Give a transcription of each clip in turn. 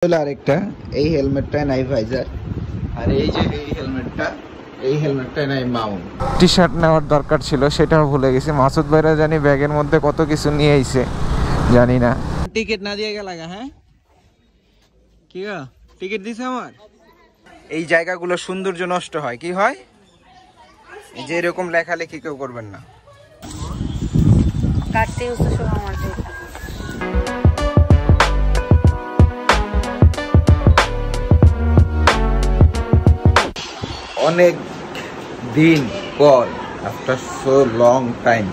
আরেকটা এই হেলমেটটা নাই ভাইজার, আর এই যে এই হেলমেটটা নাই মাউন্ট। টি শার্ট নেওয়ার দরকার ছিল, সেটাও ভুলে গেছি। মাসুদ ভাইরা জানি ব্যাগের মধ্যে কত কিছু নিয়ে আইছে, জানি না। টিকিট না দিয়ে গেলা? হ্যাঁ কি গো, টিকিট দিছে আমার? এই জায়গাগুলো সৌন্দর্য নষ্ট হয়। কি হয়? এই যে এরকম লেখালেখি কেউ করবেন না। কাটতে হচ্ছে সব আমার। অনেক দিন পর, আফটার সো লং টাইম,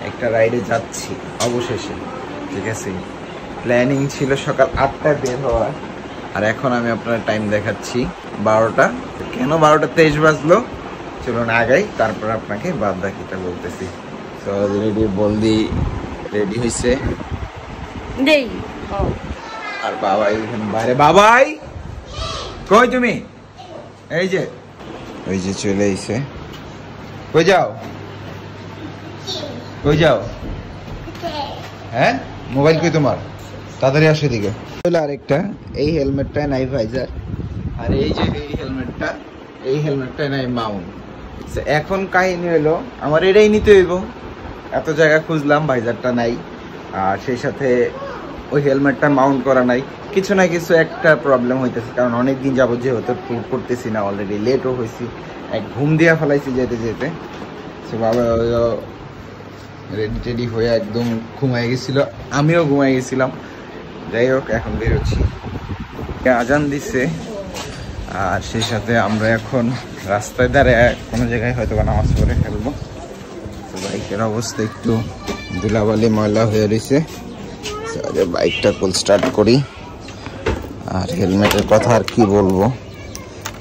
একটা রাইডে যাচ্ছি অবশেষে। ঠিক আছে, প্ল্যানিং ছিল সকাল 8টায় বের হওয়ার, আর এখন আমি আপনার টাইম দেখাচ্ছি 12টা। কেন 12:23 বাজলো চলুন আগাই, তারপর আপনাকে বাদ বাকিটা বলতেছি। তো রেডি বলদি রেডি হয়েছে, আর বাবাই এখানে বাইরে। বাবাই কই তুমি? এই যে ওই যে চলে এসে। কই যাও? কই যাও? হ্যাঁ, মোবাইল কই তোমার? তাড়াতাড়ি আসো এদিকে। আরেকটা এই হেলমেটটা নাই ভাইজার, আর এই যে এই হেলমেটটা নাই মাউন্ট। এখন কাহিনী হলো আমার এটাই নিতে হইব। এত জায়গা খুঁজলাম, ভাইজারটা নাই, আর সেই সাথে ওই হেলমেটটা মাউন্ট করা নাই। কিছু না কিছু একটা প্রবলেম হইতেছে, কারণ অনেকদিন যাবত যেহেতু ট্যুর করতেছি না, অলরেডি লেটও হয়েছি, এক ঘুম দিয়া ফেলাইছি যেতে যেতে। সো বাবা রেডি টেডি হয়ে একদম ঘুমাই গেছিল, আমিও ঘুমাই গেছিলাম। যাই হোক, এখন বেরোচ্ছি। আজান দিচ্ছে, আর সেই সাথে আমরা এখন রাস্তায় দাঁড়িয়ে কোনো জায়গায় হয়তো বা নামাজ পড়ে ফেলবো। তো বাইকের অবস্থা একটু ধুলাবালি ময়লা হয়ে রয়েছে। বাইকটা ফুল স্টার্ট করি। আর হেলমেটের কথা আর কি বলবো,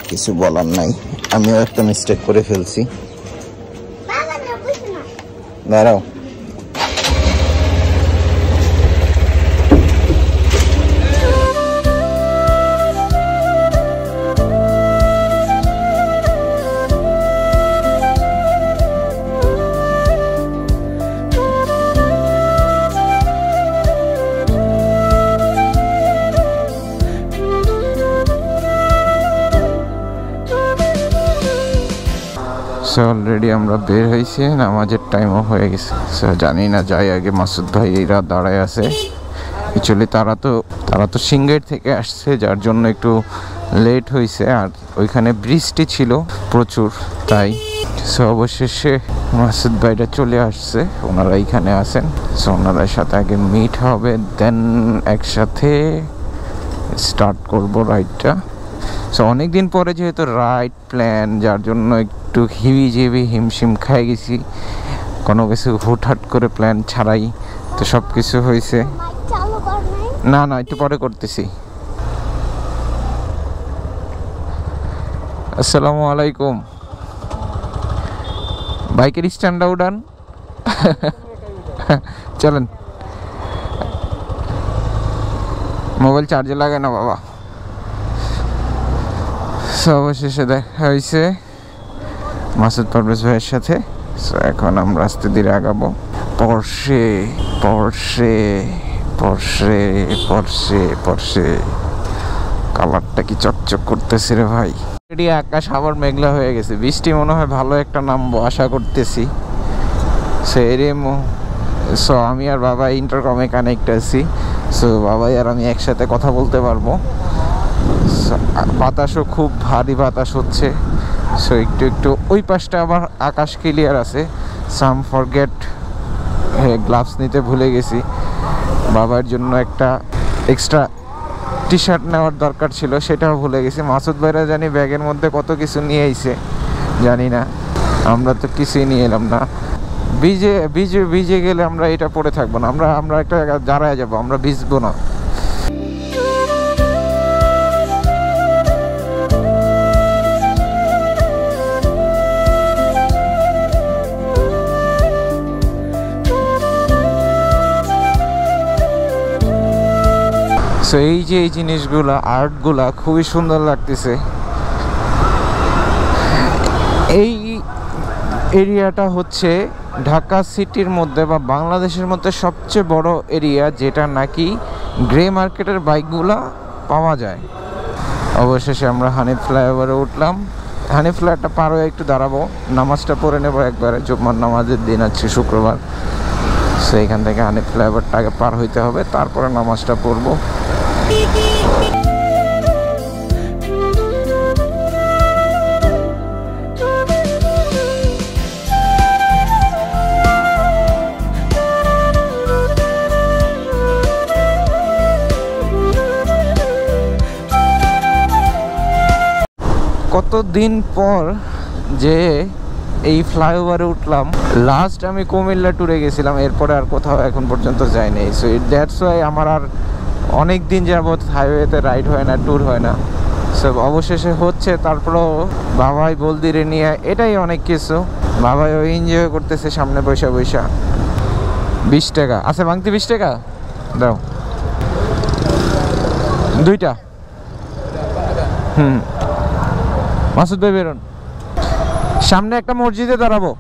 কিছু বলার নাই। আমিও একটা মিস্টেক করে ফেলছি। দাঁড়াও, অলরেডি আমরা বের হয়েছি, নামাজের টাইমও হয়ে গেছে। জানি না যাই আগে। মাসুদ ভাই এরা দাঁড়ায় আছে। অ্যাকচুয়ালি তারা তো সিঙ্গাইর থেকে আসছে, যার জন্য একটু লেট হয়েছে। আর ওইখানে বৃষ্টি ছিল প্রচুর, তাই অবশেষে মাসুদ ভাইরা চলে আসছে। ওনারা এইখানে আছেন, ওনাদের সাথে আগে মিট হবে, দেন একসাথে স্টার্ট করবো রাইডটা। অনেকদিন পরে যেহেতু রাইড প্ল্যান, যার জন্য একটু হিবিজিবি হিমশিম খাই গেছি, কোনো কিছু হুটহাট করে প্ল্যান ছাড়াই তো সব কিছু হয়েছে। না না, একটু পরে করতেছি। আসসালামু আলাইকুম। বাইকের স্ট্যান্ড উঠান, চলেন। মোবাইল চার্জে লাগে না বাবা। অবশেষে দেখা হয়েছে মাসুদ পারভেজ ভাইয়ের সাথে। এখন আমরা আস্তে ধীরে আগাবো। পরশে পরশে পরশে পরশে পরশে কালারটা কি চকচক করতেছে রে ভাই। রেডি, আকাশ আবার মেঘলা হয়ে গেছে, বৃষ্টি মনে হয় ভালো একটা নামবো আশা করতেছি। আমি আর বাবা ইন্টারকমে কানেক্ট আছি। বাবাই আর আমি একসাথে কথা বলতে পারবো। বাতাসও খুব ভারী বাতাস হচ্ছে। একটু একটু ওই পাশটা আবার আকাশ ক্লিয়ার আছে। সাম ফরগেট, গ্লাভস নিতে ভুলে গেছি। বাবার জন্য একটা এক্সট্রা টি শার্ট নেওয়ার দরকার ছিল, সেটাও ভুলে গেছি। মাসুদ ভাইরা জানি ব্যাগের মধ্যে কত কিছু নিয়ে আইছে, জানি না। আমরা তো কিছুই নিয়ে এলাম না। ভিজে গেলে আমরা এটা পরে থাকবো না, আমরা একটা দাঁড়ায় যাবো, আমরা ভিজবো না। এই যে এই জিনিসগুলা, আর্টগুলা খুবই সুন্দর লাগতেছে। এই এরিয়াটা হচ্ছে ঢাকা সিটির মধ্যে বা বাংলাদেশের মধ্যে সবচেয়ে বড় এরিয়া, যেটা নাকি গ্রে মার্কেটের বাইকগুলা পাওয়া যায়। অবশেষে আমরা হানিফ ফ্লাইওভারে উঠলাম। হানিফ ফ্লাইওভারটা পার হয়ে একটু দাঁড়াবো, নামাজটা পড়ে নেবো একবারে, জুম্মার নামাজের দিন আছে শুক্রবার। সো এখান থেকে হানিফ ফ্লাইওভারটা আগে পার হইতে হবে, তারপরে নামাজটা পড়বো। কতদিন পর যে এই ফ্লাইওভারে উঠলাম। লাস্ট আমি কুমিল্লা ট্যুরে গেছিলাম, এরপরে আর কোথাও এখন পর্যন্ত যাইনি। সো দ্যাটস ওয়াই আমার আর অনেক দিন যাবত হাইওয়েতে রাইড হয় না, ট্যুর হয় না। সো অবশেষে হচ্ছে, তারপরেও বাবাই বলদিরে নিয়ে, এটাই অনেক কিছু। বাবাই ওই এনজয় করতেছে সামনে পয়সা 20 টাকা আছে, ভাঙতি 20 টাকা দাও, 2টা। মাসুদ ভাই বেরোন, সামনে একটা মসজিদে দাঁড়াবো।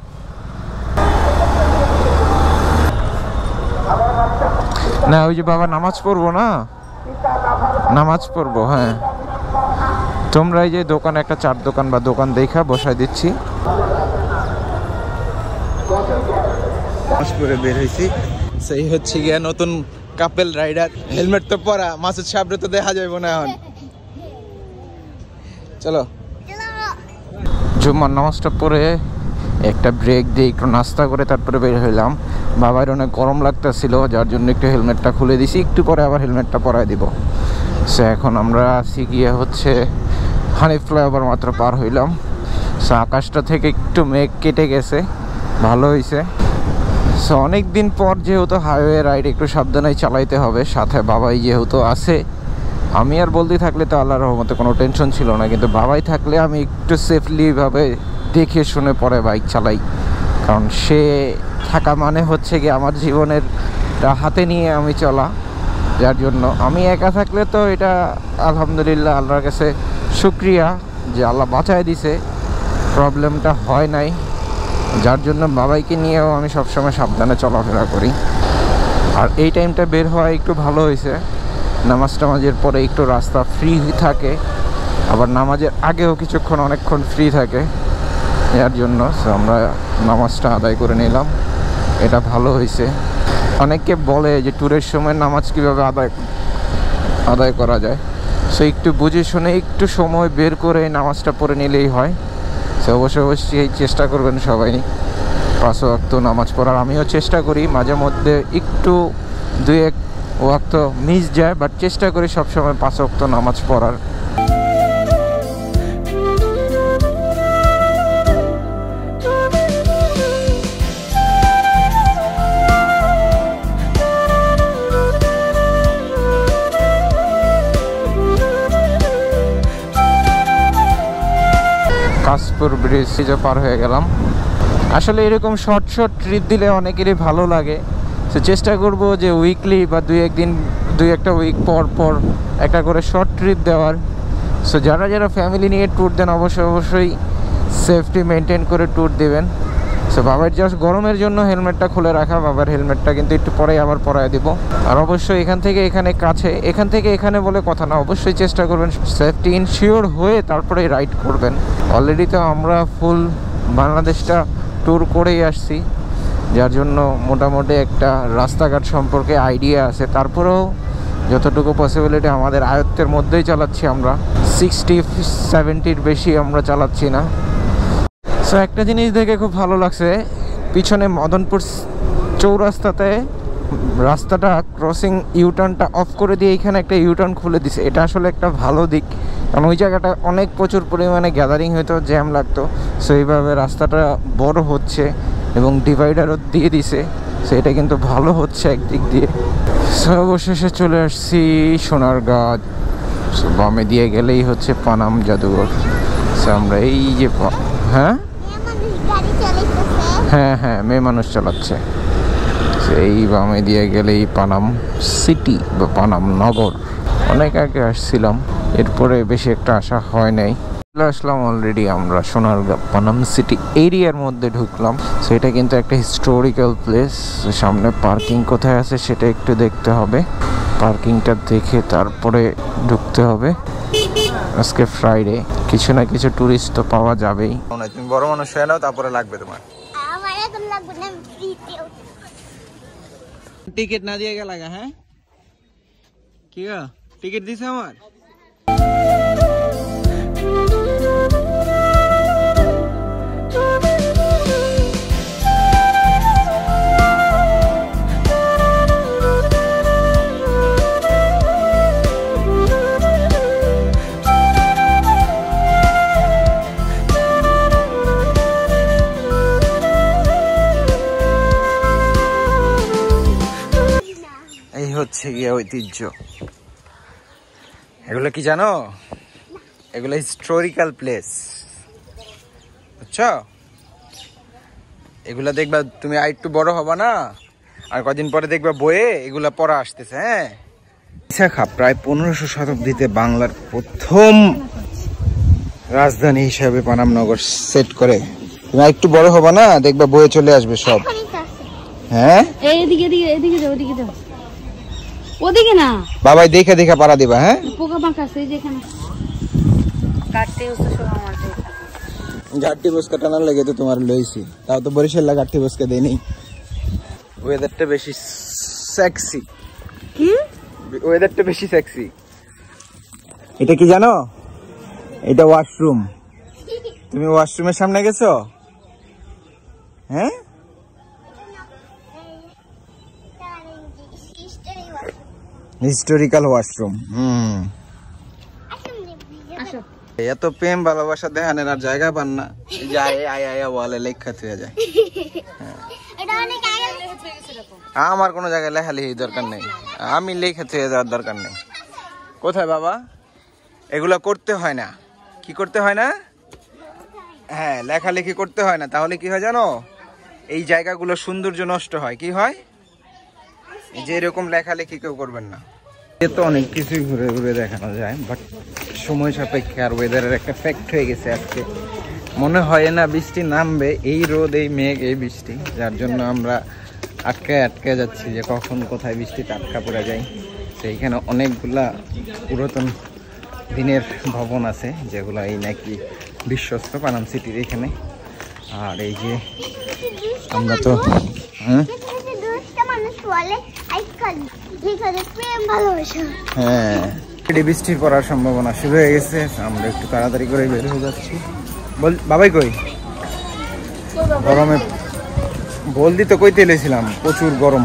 না ওই যে বাবা নামাজ পড়বো না, নামাজ পড়বো। হ্যাঁ তোমরা এই যে দোকানে একটা চার দোকান বা দোকান দেখা বসাই দিচ্ছি। করে বের হয়েছি, সেই হচ্ছে গিয়া নতুন কাপেল রাইডার। হেলমেট তো পরা, মাসুদ সাহেবরে তো দেখা যাইব না এখন। চলো জুম্মার নামাজটা পড়ে একটা ব্রেক দিয়ে একটু নাস্তা করে তারপরে বের হইলাম। বাবার অনেক গরম লাগতেছিল, যার জন্য একটু হেলমেটটা খুলে দিছি, একটু পরে আবার হেলমেটটা পরাই দিব। সো এখন আমরা আছি গিয়ে হচ্ছে হানিফ ফ্লাইওভার মাত্র পার হইলাম। সো আকাশটা থেকে একটু মেঘ কেটে গেছে, ভালো হয়েছে। সো অনেক দিন পর যেহেতু হাইওয়ে রাইড একটু সাবধানে চালাইতে হবে, সাথে বাবাই যেহেতু আছে। আমি আর বলতে থাকলে তো আল্লাহর রহমতে কোনো টেনশন ছিল না, কিন্তু বাবাই থাকলে আমি একটু সেফলিভাবে দেখে শুনে পরে বাইক চালাই। কারণ সে থাকা মানে হচ্ছে কি আমার জীবনের হাতে নিয়ে আমি চলা, যার জন্য আমি একা থাকলে তো এটা আলহামদুলিল্লাহ আল্লাহর কাছে শুক্রিয়া যে আল্লাহ বাঁচায় দিছে, প্রবলেমটা হয় নাই। যার জন্য বাবাইকে নিয়েও আমি সবসময় সাবধানে চলাফেরা করি। আর এই টাইমটা বের হওয়া একটু ভালো হয়েছে, নামাজ টামাজের পরে একটু রাস্তা ফ্রি থাকে, আবার নামাজের আগেও কিছুক্ষণ অনেকক্ষণ ফ্রি থাকে, এর জন্য আমরা নামাজটা আদায় করে নিলাম। এটা ভালো হয়েছে। অনেকে বলে যে ট্যুরের সময় নামাজ কীভাবে আদায় করা যায়, সো একটু বুঝে শুনে একটু সময় বের করে নামাজটা পড়ে নিলেই হয়। সো অবশ্যই চেষ্টা করবেন সবাই 5 ওয়াক্ত নামাজ পড়ার। আমিও চেষ্টা করি, মাঝে মধ্যে একটু 2-1 ওয়াক্ত মিস যায়, বাট চেষ্টা করি সবসময় 5 ওয়াক্ত নামাজ পড়ার। কাশপুর ব্রিজ পার হয়ে গেলাম। আসলে এরকম শর্ট ট্রিপ দিলে অনেকেরই ভালো লাগে। সো চেষ্টা করব যে উইকলি বা 2-1 উইক পর একটা করে শর্ট ট্রিপ দেওয়ার। সো যারা ফ্যামিলি নিয়ে ট্যুর দেন অবশ্যই সেফটি মেনটেন করে ট্যুর দেবেন। সো বাবার জাস্ট গরমের জন্য হেলমেটটা খুলে রাখা, বাবার হেলমেটটা কিন্তু একটু পরেই আবার পরায় দিব। আর অবশ্যই এখান থেকে এখানে কাছে, এখান থেকে এখানে বলে কথা না, অবশ্যই চেষ্টা করবেন সেফটি ইনশিওর হয়ে তারপরে রাইড করবেন। অলরেডি তো আমরা ফুল বাংলাদেশটা ট্যুর করেই আসছি, যার জন্য মোটামুটি একটা রাস্তাঘাট সম্পর্কে আইডিয়া আছে। তারপরেও যতটুকু পসিবিলিটি আমাদের আয়ত্তের মধ্যেই চালাচ্ছি আমরা, 60-70-র বেশি আমরা চালাচ্ছি না। সো একটা জিনিস দেখে খুব ভালো লাগছে, পিছনে মদনপুর চৌরাস্তাতে রাস্তাটা ক্রসিং ইউটার্নটা অফ করে দিয়ে এখানে একটা ইউটার্ন খুলে দিছে। এটা আসলে একটা ভালো দিক, কারণ ওই জায়গাটা অনেক প্রচুর পরিমাণে গ্যাদারিং হতো, জ্যাম লাগতো। সো এইভাবে রাস্তাটা বড় হচ্ছে এবং ডিভাইডারও দিয়ে দিছে, সো এটা কিন্তু ভালো হচ্ছে একদিক দিয়ে। সো অবশেষে চলে আসছি সোনারগাঁ। সো বামে দিয়ে গেলেই হচ্ছে পানাম জাদুঘর। সো আমরা এই যে হ্যাঁ মেয়ে মানুষ চালাচ্ছে। এই বামে দিয়ে গেলেই পানাম সিটি বা পানাম নগর। অনেক আগে আসছিলাম, এরপরে বেশি একটা আসা হয় নাই। আসলাম অলরেডি আমরা সোনারগাঁ পানাম সিটি এরিয়ার মধ্যে ঢুকলাম। সো এটা কিন্তু একটা হিস্টোরিক্যাল প্লেস। সামনে পার্কিং কোথায় আছে সেটা একটু দেখতে হবে। পার্কিংটা দেখে তারপরে ঢুকতে হবে। আজকে ফ্রাইডে, কিছু না কিছু টুরিস্ট তো পাওয়া যাবেই। তুমি বড় মানুষ হয়ে নাও, তারপরে লাগবে তোমার। টিকিট না দিয়ে গেল হ্যাঁ, কি গো টিকিট দিছে আমার? এই হচ্ছে গিয়ে ঐতিহ্য। এগুলো কি জানো? এগুলো হিস্টোরিক্যাল প্লেস, বুঝছো? এগুলা দেখবা তুমি আর একটু বড় হবা না, আর কদিন পরে দেখবা বইয়ে এগুলা পড়া আসতেছে। হ্যাঁ, বিশাখা প্রায় 1500 শতাব্দীতে বাংলার প্রথম রাজধানী হিসাবে পানাম নগর সেট করে। তুমি আর একটু বড় হবা না, দেখবা বইয়ে চলে আসবে সব। হ্যাঁ, এইদিকে এদিকে যাও, ওদিকে যাও, ওদিকে না বাবাই দেখে দেখে পাড়া দিবা। হ্যাঁ, পোকা পাকা আছে যেখানে কাটতে হচ্ছে সব আমার ঘাটটি বসকা টানার লেগে তো তোমার লইছি, তাও তো বরিশাল ঘাটটি বসকা দেই নেই। ওয়েদারটা বেশি সেক্সি। কি ওয়েদারটা বেশি সেক্সি। এটা কি জানো? এটা ওয়াশরুম। তুমি ওয়াশরুমের সামনে গেছো? হ্যাঁ, হিস্টোরিক্যাল ওয়াশরুম। এত প্রেম ভালোবাসা দেখানোর আর জায়গা পান না, যায় আয়া বলে লেখা থুয়ে যায়। আমার কোনো জায়গায় লেখালেখি দরকার নেই, আমি লেখা থুয়ে যাওয়ার দরকার নেই। কোথায় বাবা? এগুলা করতে হয় না। কি করতে হয় না? হ্যাঁ, লেখালেখি করতে হয় না। তাহলে কি হয় জানো? এই জায়গাগুলো সৌন্দর্য নষ্ট হয়। কি হয়? যে এরকম লেখালেখি কেউ করবেন না। এ তো অনেক কিছুই ঘুরে ঘুরে দেখানো যায়, বাট সময় সাপেক্ষে আর ওয়েদারের একটা ফ্যাক্ট হয়ে গেছে আজকে। মনে হয় না বৃষ্টি নামবে, এই রোদ, এই মেঘ, এই বৃষ্টি, যার জন্য আমরা আটকে যাচ্ছি যে কখন কোথায় বৃষ্টিতে আটকা পড়ে যায়। সেইখানে অনেকগুলা পুরাতন দিনের ভবন আছে, যেগুলো এই নাকি বিশ্বস্ত পানাম সিটির এখানে। আর এই যে আমরা তো হ্যাঁ, বৃষ্টি পড়ার সম্ভাবনা শুরু হয়ে গেছে। আমরা একটু তাড়াতাড়ি করে বের হয়ে যাচ্ছি। বাবাই কই? গরমে বলদি তো কইতে এলেছিলাম, প্রচুর গরম।